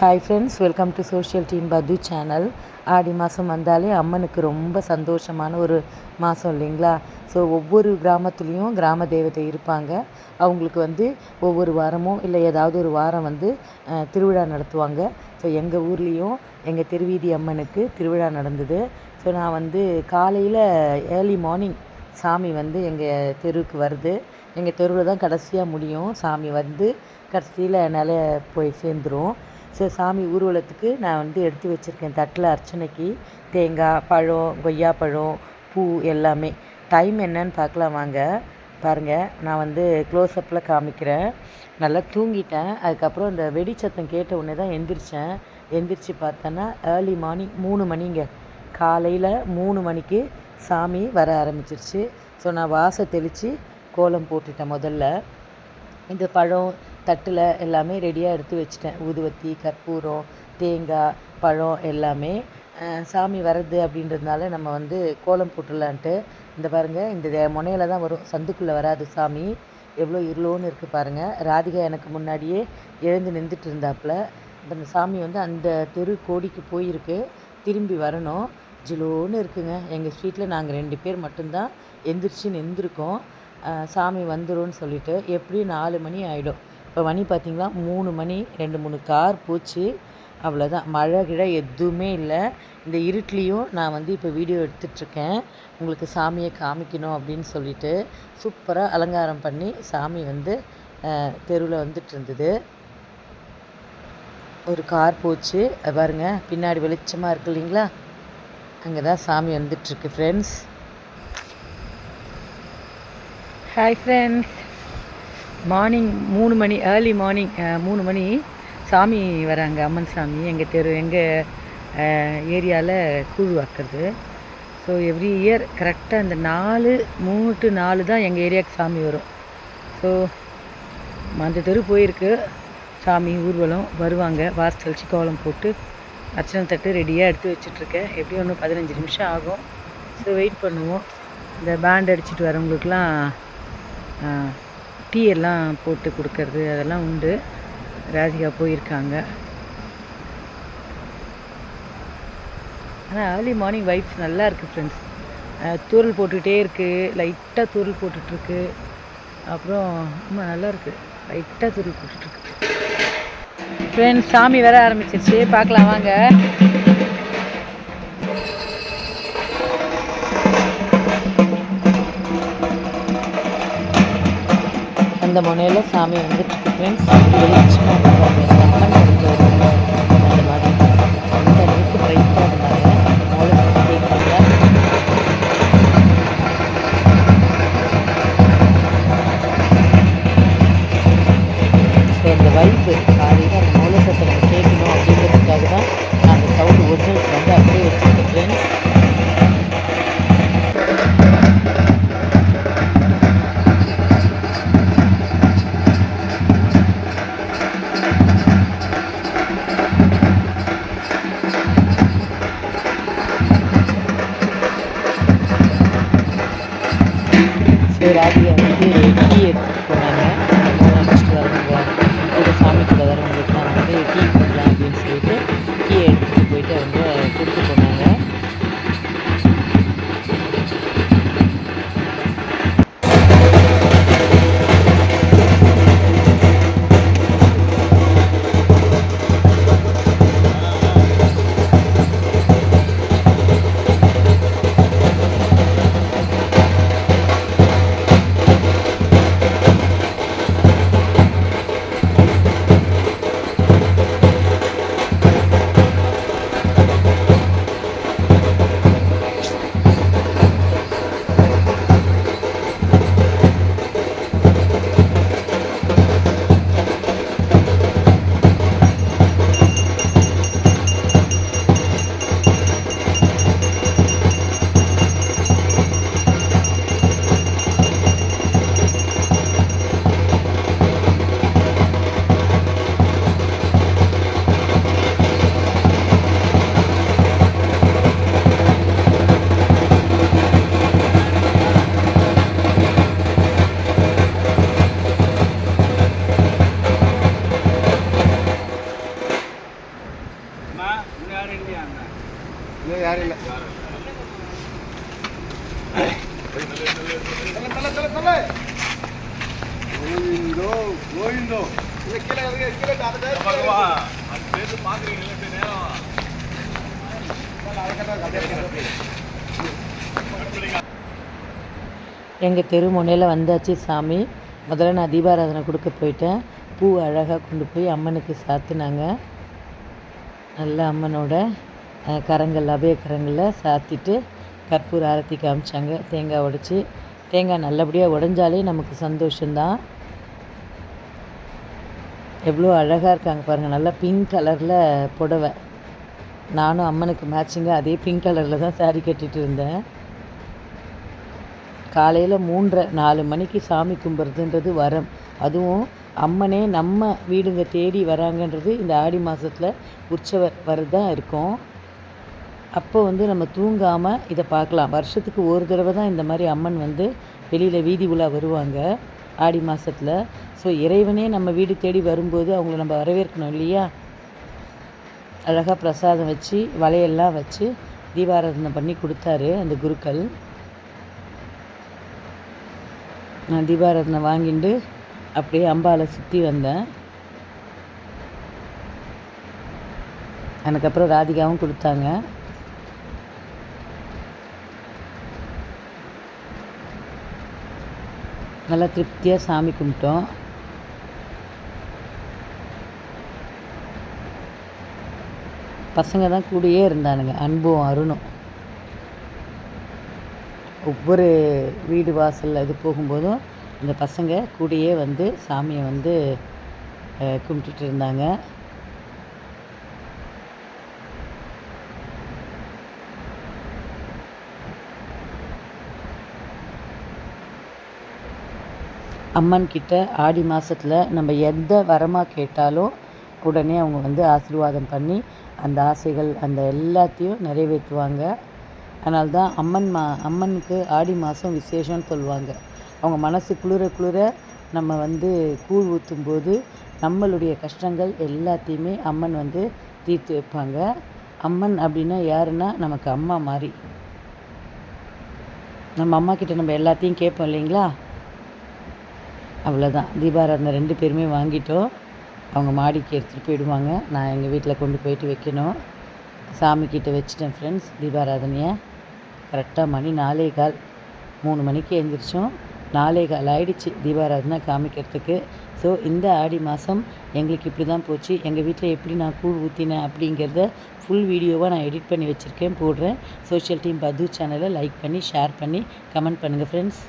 Hi friends, welcome to social team பது channel. ஆடி மாதம் வந்தாலே அம்மனுக்கு ரொம்ப சந்தோஷமான ஒரு மாதம் இல்லைங்களா? ஸோ ஒவ்வொரு கிராமத்துலேயும் கிராம தேவதை இருப்பாங்க. அவங்களுக்கு ஒவ்வொரு வாரமும் இல்லை ஏதாவது ஒரு வாரம் திருவிழா நடத்துவாங்க. ஸோ எங்கள் ஊர்லேயும் எங்கள் திருவீதி அம்மனுக்கு திருவிழா நடந்தது. ஸோ நான் காலையில் ஏர்லி மார்னிங் சாமி எங்கள் தெருவுக்கு வருது. எங்கள் தெருவில் தான் கடைசியாக முடியும். சாமி கடைசியில் நிலைய போய் சேர்ந்துடும். ஸோ சாமி ஊர்வலத்துக்கு நான் எடுத்து வச்சுருக்கேன் தட்டில் அர்ச்சனைக்கு தேங்காய், பழம், கொய்யாப்பழம், பூ எல்லாமே. டைம் என்னன்னு பார்க்கலாம் வாங்க. பாருங்கள், நான் க்ளோஸ்அப்பில் காமிக்கிறேன். நல்லா தூங்கிட்டேன். அதுக்கப்புறம் இந்த வெடிச்சத்தம் கேட்ட உடனே தான் எந்திரிச்சு பார்த்தேன்னா ஏர்லி மார்னிங் 3 மணிங்க. காலையில் 3 மணிக்கு சாமி வர ஆரம்பிச்சிருச்சு. ஸோ நான் வாசை தெளித்து கோலம் போட்டுட்டேன். முதல்ல இந்த பழம் தட்டில் எல்லாமே ரெடியாக எடுத்து வச்சுட்டேன். ஊதுவத்தி, கற்பூரம், தேங்காய், பழம் எல்லாமே. சாமி வர்றது அப்படின்றதுனால நம்ம கோலம் போட்டுடலான்ட்டு. இந்த பாருங்கள், இந்த முனையில் தான் வரும், சந்துக்குள்ளே வராது சாமி. எவ்வளோ இருளோன்னு இருக்குது பாருங்கள். ராதிகா எனக்கு முன்னாடியே எழுந்து நின்றுட்டு இருந்தாப்புல. இந்த சாமி அந்த தெரு கோடிக்கு போயிருக்கு, திரும்பி வரணும். ஜிலோன்னு இருக்குங்க. எங்கள் ஸ்ட்ரீட்டில் நாங்கள் 2 பேர் மட்டும்தான் எந்திரிச்சு நின்றுருக்கோம். சாமி வந்துடும்னு சொல்லிவிட்டு. எப்படியும் 4 மணி ஆகிடும். இப்போ மணி பார்த்திங்களா 3 மணி. 2-3 கார் போச்சு, அவ்வளோதான். மழை கிழ எதுவுமே இல்லை. இந்த இருட்லேயும் நான் இப்போ வீடியோ எடுத்துகிட்ருக்கேன், உங்களுக்கு சாமியை காமிக்கணும் அப்படின்னு சொல்லிட்டு. சூப்பராக அலங்காரம் பண்ணி சாமி தெருவில் இருந்தது. ஒரு கார் போச்சு, பாருங்கள், பின்னாடி வெளிச்சமாக இருக்கு இல்லைங்களா? அங்கே தான் சாமி வந்துட்டுருக்கு ஃப்ரெண்ட்ஸ். ஹாய் ஃப்ரெண்ட்ஸ், மார்னிங் 3 மணி, ஏர்லி மார்னிங் 3 மணி சாமி வராங்க. அம்மன் சாமி எங்கள் ஏரியாவில் கூழ் வாக்குறது. ஸோ எவ்ரி இயர் கரெக்டாக இந்த 3 to 4 தான் எங்கள் ஏரியாவுக்கு சாமி வரும். ஸோ அந்த தெரு போயிருக்கு. சாமி ஊர்வலம் வருவாங்க. வாசல் தெளித்து கோலம் போட்டு அர்ச்சனை தட்டு ரெடியாக எடுத்து வச்சிட்ருக்கேன். எப்படியும் ஒன்று 15 நிமிஷம் ஆகும். ஸோ வெயிட் பண்ணுவோம். இந்த பேண்ட் அடிச்சுட்டு வரவங்களுக்கெலாம் டீ எல்லாம் போட்டு கொடுக்கறது அதெல்லாம் உண்டு. ராதிகா போயிருக்காங்க. ஆனால் ஏர்லி மார்னிங் வைப்ஸ் நல்லா இருக்குது ஃப்ரெண்ட்ஸ். தூரல் போட்டுக்கிட்டே இருக்குது, லைட்டாக தூரல் போட்டுட்ருக்கு. அப்புறம் ரொம்ப நல்லா இருக்குது, லைட்டாக தூரல் போட்டுட்ருக்கு. ஃப்ரெண்ட்ஸ், சாமி வர ஆரம்பிச்சிருச்சு, பார்க்கலாம் வாங்க. அந்த முனையில் சாமி வந்துட்டுருக்கு ஃப்ரெண்ட்ஸ். வெளிச்சமாக இருக்காங்க. அம்மன் அந்த மாதிரி அந்த அளவுக்கு பிரைட்டாக இருந்தாங்க. மோளை கேட்குறாங்க. ஸோ அந்த வைப்பு காலையில் அந்த மோளை சத்தம் நம்ம கேட்கணும் அப்படிங்கிறதுக்காக தான் நான் அந்த சவுண்டு ஒரிஜினல்ஸ் அப்படியே வச்சுருக்கேன் ஃப்ரெண்ட்ஸ். இல்லை யாரும் இல்லை. கோவிந்தோ கோவிந்தோ இல்லை கீழே கீழே எங்கள் தெரு முனையில் வந்தாச்சு சாமி. முதல்ல நான் தீபாராதனை கொடுக்க போயிட்டேன். பூ அழகாக கொண்டு போய் அம்மனுக்கு சாத்தினாங்க. நல்லா அம்மனோட கரங்கள் அபய கரங்களில் சாத்திட்டு கற்பூர ஆரத்தி காமிச்சாங்க. தேங்காய் உடைச்சி, தேங்காய் நல்லபடியாக உடைஞ்சாலே நமக்கு சந்தோஷந்தான். எவ்வளோ அழகாக இருக்காங்க பாருங்கள். நல்லா பிங்க் கலரில் புடவை. நானும் அம்மனுக்கு மேட்சிங்காக அதே பிங்க் கலரில் தான் சாரீ கட்டிகிட்டு இருந்தேன். காலையில் 3:30-4 மணிக்கு சாமி கும்பிட்றதுன்றது வரம். அதுவும் அம்மனே நம்ம வீடுங்க தேடி வராங்கன்றது இந்த ஆடி மாதத்தில் உற்சவர் வரதான் இருக்கும். அப்போ நம்ம தூங்காமல் இதை பார்க்கலாம். வருஷத்துக்கு ஒரு தடவை தான் இந்த மாதிரி அம்மன் வெளியில் வீதி உலா வருவாங்க ஆடி மாதத்தில். ஸோ இறைவனே நம்ம வீடு தேடி வரும்போது அவங்கள நம்ம வரவேற்கணும் இல்லையா? அழகாக பிரசாதம் வச்சு வலையெல்லாம் வச்சு தீபாராதனை பண்ணி கொடுத்தாரு அந்த குருக்கள். நான் தீபாராதனை வாங்கிட்டு அப்படியே அம்பாவை சுற்றி வந்தேன். அதுக்கப்புறம் ராதிகாவும் கொடுத்தாங்க. நல்லா திருப்தியாக சாமி கும்பிட்டோம். பசங்க தான் கூடயே இருந்தானுங்க, அன்பும் அருணும். ஒவ்வொரு வீடு வாசலில் இது போகும்போதும் இந்த பசங்க கூடயே சாமியை கும்பிட்டுட்டு இருந்தாங்க. அம்மன் கிட்ட ஆடி மாதத்தில் நம்ம எந்த வரமாக கேட்டாலும் உடனே அவங்க ஆசீர்வாதம் பண்ணி அந்த ஆசைகள் அந்த எல்லாத்தையும் நிறைவேற்றுவாங்க. அதனால தான் அம்மனுக்கு ஆடி மாதம் விசேஷம்னு சொல்லுவாங்க. அவங்க மனசு குளிர நம்ம கூழ் ஊற்றும்போது நம்மளுடைய கஷ்டங்கள் எல்லாத்தையுமே அம்மன் தீர்த்து வைப்பாங்க. அம்மன் அப்படின்னா யாருன்னா நமக்கு அம்மா மாதிரி. நம்ம அம்மா கிட்ட நம்ம எல்லாத்தையும் கேட்போம் இல்லைங்களா? அவ்வளோதான். தீபாராதனை 2 பேருமே வாங்கிட்டோம். அவங்க மாடிக்கு எடுத்துகிட்டு போயிடுவாங்க. நான் எங்கள் வீட்டில் கொண்டு போயிட்டு வைக்கணும். சாமிக்கிட்ட வச்சுட்டேன் ஃப்ரெண்ட்ஸ் தீபாராதனையை. கரெக்டாக மணி 4:15. 3 மணிக்கு எழுந்திரிச்சோம். 4:15 ஆகிடுச்சு தீபாராதனை காமிக்கிறதுக்கு. ஸோ இந்த ஆடி மாதம் எங்களுக்கு இப்படி தான் போச்சு. எங்கள் வீட்டில் எப்படி நான் கூழ் ஊற்றினேன் அப்படிங்கிறத ஃபுல் வீடியோவாக நான் எடிட் பண்ணி வச்சுருக்கேன், போடுறேன். சோஷியல் டீம் பது சேனலை லைக் பண்ணி ஷேர் பண்ணி கமெண்ட் பண்ணுங்கள் ஃப்ரெண்ட்ஸ்.